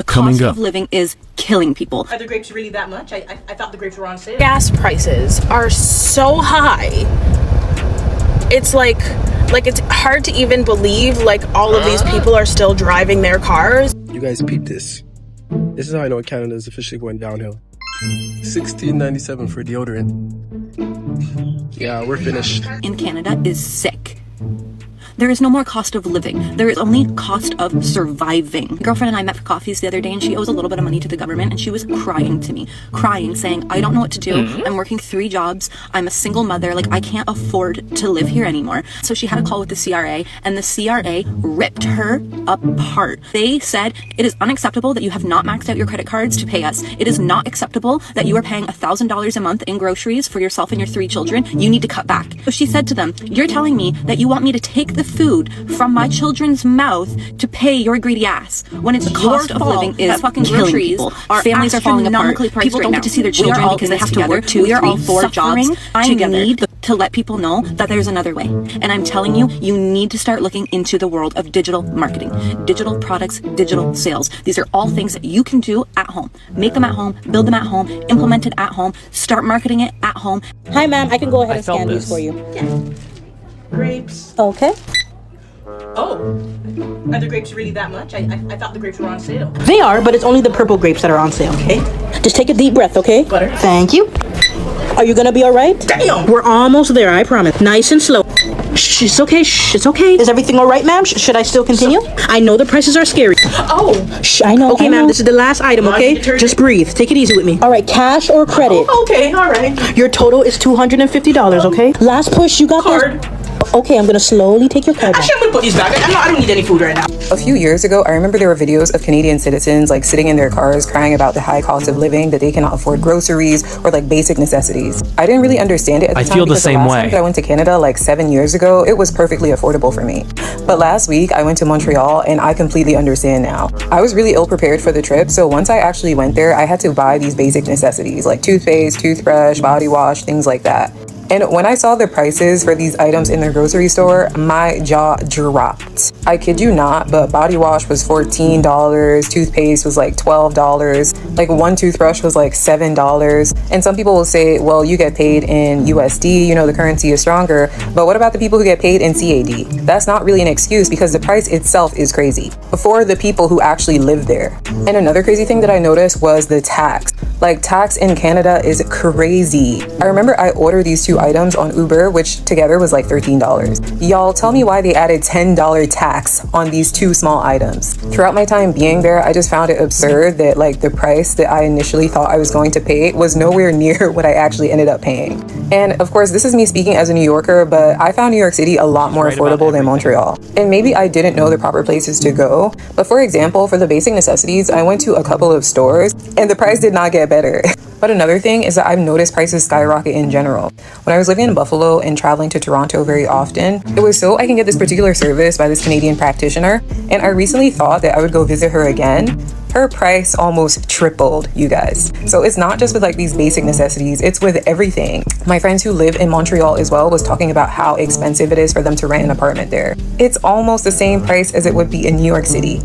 The cost of living is killing people. Are the grapes really that much? I thought the grapes were on sale. Gas prices are so high. It's like it's hard to even believe like all of these people are still driving their cars. You guys peep this. This is how I know Canada is officially going downhill. $16.97 for deodorant. Yeah, we're finished. In Canada is sick. There is no more cost of living. There is only cost of surviving. My girlfriend and I met for coffees the other day, and she owes a little bit of money to the government, and she was crying to me, saying, I don't know what to do. I'm working 3 jobs. I'm a single mother. Like, I can't afford to live here anymore. So she had a call with the CRA, and the CRA ripped her apart. They said, it is unacceptable that you have not maxed out your credit cards to pay us. It is not acceptable that you are paying $1,000 a month in groceries for yourself and your 3 children. You need to cut back. So she said to them, you're telling me that you want me to take the food from my children's mouth to pay your greedy ass when it's the cost of living is fucking groceries. Families are falling apart. People don't get to see their children because they have to work 2, 3, 4 jobs together. I need to let people know that there's another way. And I'm telling you, you need to start looking into the world of digital marketing, digital products, digital sales. These are all things that you can do at home. Make them at home, build them at home, implement it at home, start marketing it at home. Hi, ma'am. I can go ahead and scan these for you. Yeah. Grapes. Okay. Oh, are the grapes really that much? I thought the grapes were on sale. They are, but it's only the purple grapes that are on sale, okay? Just take a deep breath, okay? Butter. Thank you. Are you gonna be all right? Damn. We're almost there, I promise. Nice and slow. Shh, it's okay. Shh, it's okay. Is everything all right, ma'am? Should I still continue? I know the prices are scary. Oh. Shh, I know. Okay, ma'am, this is the last item, okay? Just breathe. Take it easy with me. All right, cash or credit? Oh, okay, all right. Your total is $250, okay? Last push, you got Card. this? Okay, I'm gonna slowly take your card back. Actually, I'm gonna put these back. I don't need any food right now. A few years ago, I remember there were videos of Canadian citizens like sitting in their cars crying about the high cost of living, that they cannot afford groceries or like basic necessities. I didn't really understand it at the time. I feel the because same last way. time that I went to Canada like 7 years ago, it was perfectly affordable for me. But last week I went to Montreal and I completely understand now. I was really ill prepared for the trip, so once I actually went there, I had to buy these basic necessities like toothpaste, toothbrush, body wash, things like that. And when I saw the prices for these items in the grocery store, my jaw dropped. I kid you not, but body wash was $14, toothpaste was like $12, like one toothbrush was like $7. And some people will say, well, you get paid in USD, you know, the currency is stronger. But what about the people who get paid in CAD? That's not really an excuse because the price itself is crazy for the people who actually live there. And another crazy thing that I noticed was the tax. Like, tax in Canada is crazy. I remember I ordered these 2 items on Uber, which together was like $13. Y'all, tell me why they added $10 tax on these 2 small items. Throughout my time being there, I just found it absurd that like the price that I initially thought I was going to pay was nowhere near what I actually ended up paying. And of course, this is me speaking as a New Yorker, but I found New York City a lot more affordable than Montreal. And maybe I didn't know the proper places to go. But for example, for the basic necessities, I went to a couple of stores and the price did not get better. But another thing is that I've noticed prices skyrocket in general. When I was living in Buffalo and traveling to Toronto very often, it was so I can get this particular service by this Canadian practitioner. And I recently thought that I would go visit her again. Her price almost tripled, you guys. So it's not just with like these basic necessities, it's with everything. My friends who live in Montreal as well was talking about how expensive it is for them to rent an apartment there. It's almost the same price as it would be in New York City,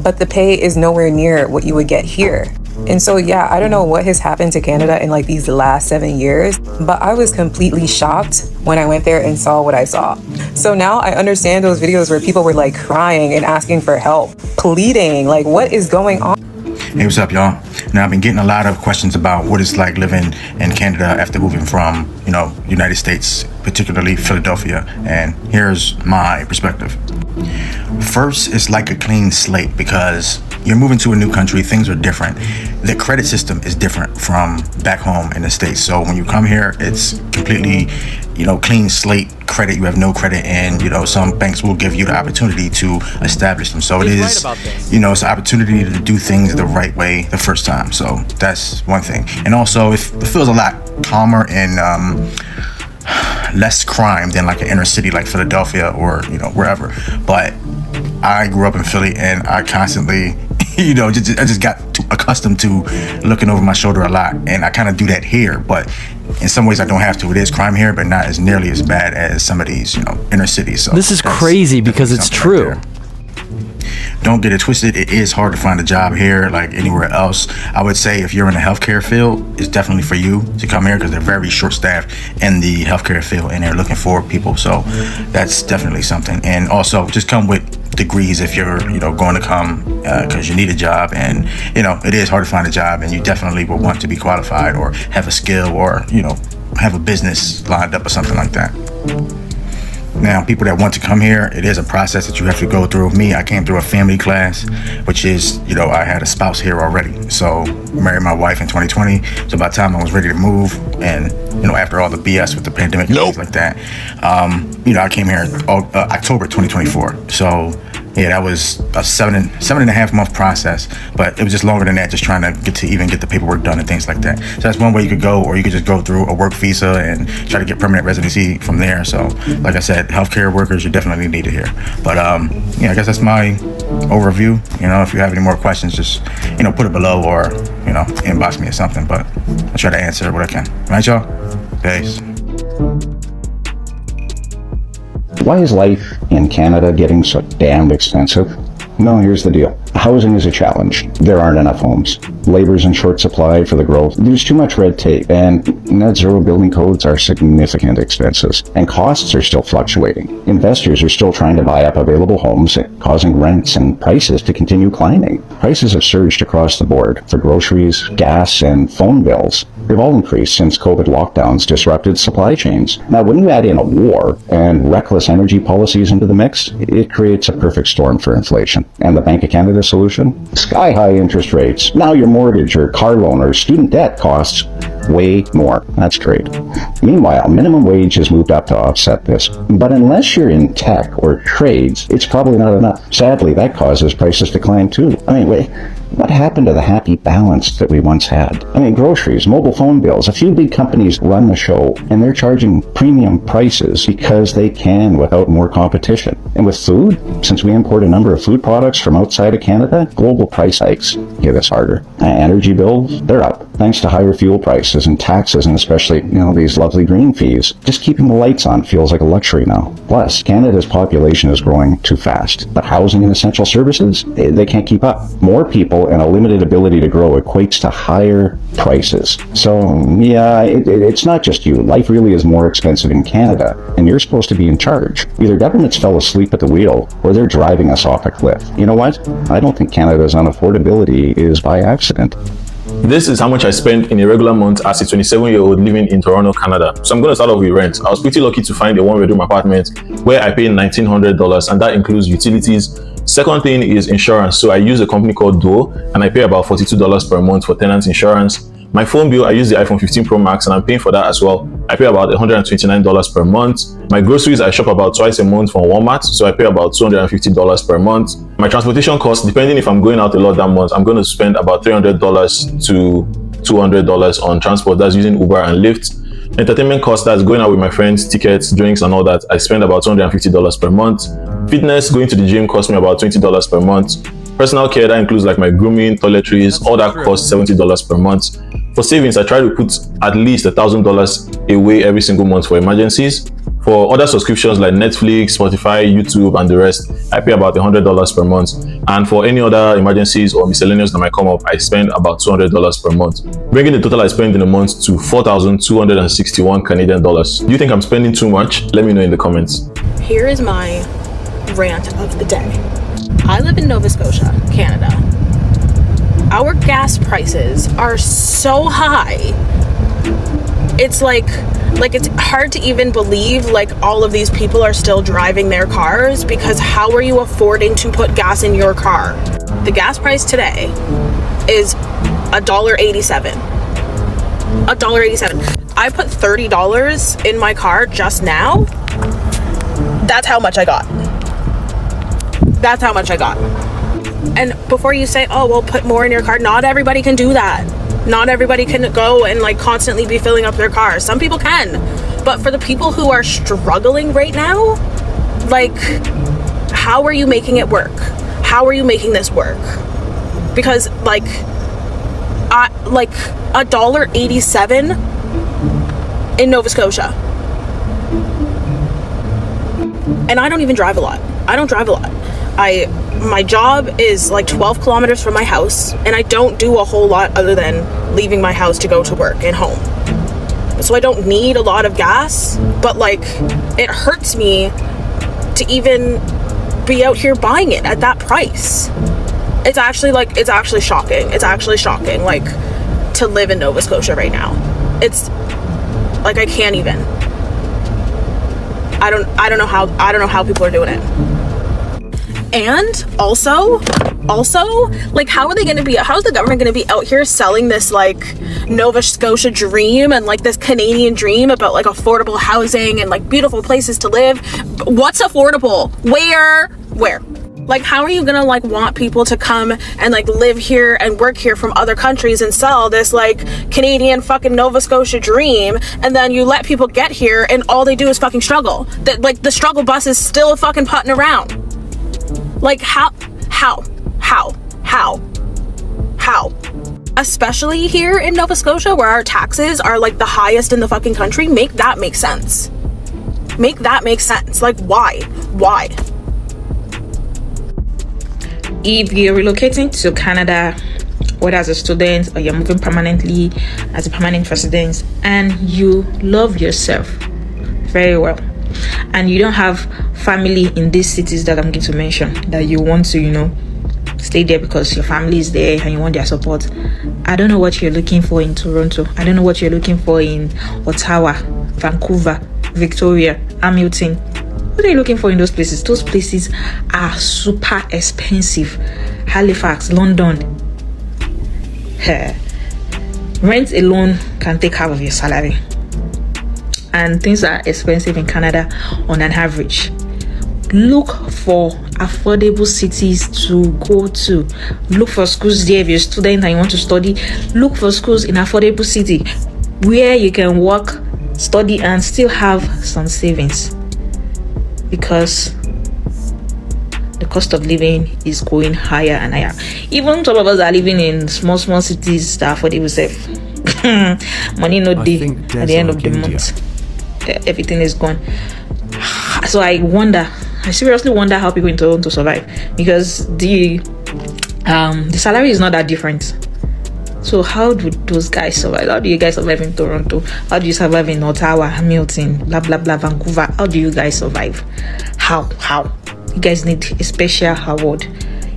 but the pay is nowhere near what you would get here. And so, yeah, I don't know what has happened to Canada in like these last 7 years, but I was completely shocked when I went there and saw what I saw. So now I understand those videos where people were like crying and asking for help, pleading, like what is going on? Hey, what's up, y'all? Now, I've been getting a lot of questions about what it's like living in Canada after moving from, you know, United States, particularly Philadelphia. And here's my perspective. First, it's like a clean slate because you're moving to a new country, things are different. The credit system is different from back home in the States. So when you come here, it's completely, you know, clean slate credit. You have no credit, and you know, some banks will give you the opportunity to establish them. So it is, you know, it's an opportunity to do things the right way the first time. So that's one thing. And also, it feels a lot calmer and less crime than like an inner city like Philadelphia or, you know, wherever. But I grew up in Philly and I constantly, you know, I just got accustomed to looking over my shoulder a lot, and I kind of do that here, but in some ways I don't have to. It is crime here, but not as nearly as bad as some of these, you know, inner cities. So this is crazy because it's true. don't get it twisted. It is hard to find a job here like anywhere else. I would say if you're in the healthcare field, it's definitely for you to come here because they're very short-staffed in the healthcare field and they're looking for people. So that's definitely something. And also just come with degrees if you're going to come because you need a job, and it is hard to find a job, and you definitely will want to be qualified or have a skill or have a business lined up or something like that. Now, people that want to come here, it is a process that you have to go through. Me, I came through a family class, which is, I had a spouse here already. So married my wife in 2020. So by the time I was ready to move and, after all the BS with the pandemic and things like that, I came here in October 2024. So yeah, that was a seven and a half month process, but it was just longer than that, just trying to get the paperwork done and things like that. So that's one way you could go, or you could just go through a work visa and try to get permanent residency from there. So like I said, healthcare workers, you definitely need it here. But I guess that's my overview. If you have any more questions, just put it below or inbox me or something, but I'll try to answer what I can. Right, y'all? Peace. Why is life in Canada getting so damn expensive? No, here's the deal. Housing is a challenge. There aren't enough homes. Labor's in short supply for the growth. There's too much red tape, and net zero building codes are significant expenses, and costs are still fluctuating. Investors are still trying to buy up available homes, causing rents and prices to continue climbing. Prices have surged across the board for groceries, gas, and phone bills. They've all increased since COVID lockdowns disrupted supply chains. Now, when you add in a war and reckless energy policies into the mix, it creates a perfect storm for inflation. And the Bank of Canada solution? Sky-high interest rates. Now your mortgage or car loan or student debt costs way more. That's great. Meanwhile, minimum wage has moved up to offset this. But unless you're in tech or trades, it's probably not enough. Sadly, that causes prices to climb too. Wait. What happened to the happy balance that we once had? Groceries, mobile phone bills, a few big companies run the show, and they're charging premium prices because they can without more competition. And with food, since we import a number of food products from outside of Canada, global price hikes hit us harder. Energy bills, they're up, thanks to higher fuel prices and taxes, and especially, these lovely green fees. Just keeping the lights on feels like a luxury now. Plus, Canada's population is growing too fast, but housing and essential services, they can't keep up. More people and a limited ability to grow equates to higher prices. So yeah, it's not just you. Life really is more expensive in Canada, and you're supposed to be in charge. Either governments fell asleep at the wheel, or they're driving us off a cliff. You know what? I don't think Canada's unaffordability is by accident. This is how much I spent in a regular month as a 27-year-old living in Toronto, Canada. So I'm going to start off with rent. I was pretty lucky to find a one-bedroom apartment where I paid $1,900, and that includes utilities. Second thing is insurance. So I use a company called Duo, and I pay about $42 per month for tenant insurance. My phone bill, I use the iPhone 15 Pro Max, and I'm paying for that as well. I pay about $129 per month. My groceries, I shop about twice a month from Walmart, so I pay about $250 per month. My transportation costs, depending if I'm going out a lot that month, I'm going to spend about $300 to $200 on transport. That's using Uber and Lyft. Entertainment costs, that's going out with my friends, tickets, drinks, and all that. I spend about $250 per month. Fitness, going to the gym costs me about $20 per month. Personal care, that includes like my grooming, toiletries, all that costs $70 per month. For savings, I try to put at least $1,000 away every single month for emergencies. For other subscriptions like Netflix, Spotify, YouTube, and the rest, I pay about $100 per month. And for any other emergencies or miscellaneous that might come up, I spend about $200 per month, bringing the total I spend in a month to 4,261 Canadian dollars. Do you think I'm spending too much? Let me know in the comments. Here is my rant of the day. I live in Nova Scotia, Canada. Our gas prices are so high. It's like it's hard to even believe all of these people are still driving their cars, because how are you affording to put gas in your car? The gas price today is $1.87. $1.87. I put $30 in my car just now. That's how much I got. That's how much I got. And before you say, oh, well, put more in your car, not everybody can do that. Not everybody can go and constantly be filling up their cars. Some people can. But for the people who are struggling right now, how are you making it work? How are you making this work? Because $1.87 in Nova Scotia. And I don't even drive a lot. I don't drive a lot. I my job is like 12 kilometers from my house, and I don't do a whole lot other than leaving my house to go to work and home. So I don't need a lot of gas, but like it hurts me to even be out here buying it at that price. It's actually shocking. It's actually shocking, like, to live in Nova Scotia right now. It's like I can't even. I don't know how people are doing it. And also, like, how's the government gonna be out here selling this like Nova Scotia dream and like this Canadian dream about like affordable housing and like beautiful places to live? What's affordable? Where? Like, how are you gonna like want people to come and like live here and work here from other countries and sell this like Canadian fucking Nova Scotia dream, and then you let people get here and all they do is fucking struggle? That, like, the struggle bus is still fucking putting around. Like, how? Especially here in Nova Scotia, where our taxes are like the highest in the fucking country. Make that make sense. Make that make sense. Like, why? If you're relocating to Canada, whether as a student or you're moving permanently as a permanent resident, and you love yourself very well, and you don't have family in these cities that I'm going to mention, that you want to, stay there because your family is there and you want their support, I don't know what you're looking for in Toronto. I don't know what you're looking for in Ottawa, Vancouver, Victoria, Hamilton. What are you looking for in those places? Those places are super expensive. Halifax, London. Rent alone can take half of your salary. And things are expensive in Canada on an average. Look for affordable cities to go to. Look for schools there. If you're a student and you want to study, look for schools in affordable city where you can work, study, and still have some savings. Because the cost of living is going higher and higher. Even some of us are living in small cities that are affordable safe. Money not day at the end of the month. Everything is gone. So I seriously wonder how people in Toronto survive, because the salary is not that different. So how do those guys survive? How do you guys survive in Toronto? How do you survive in Ottawa, Hamilton, blah blah blah, Vancouver? How do you guys survive? How? You guys need a special award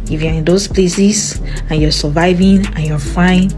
if you're in those places and you're surviving and you're fine.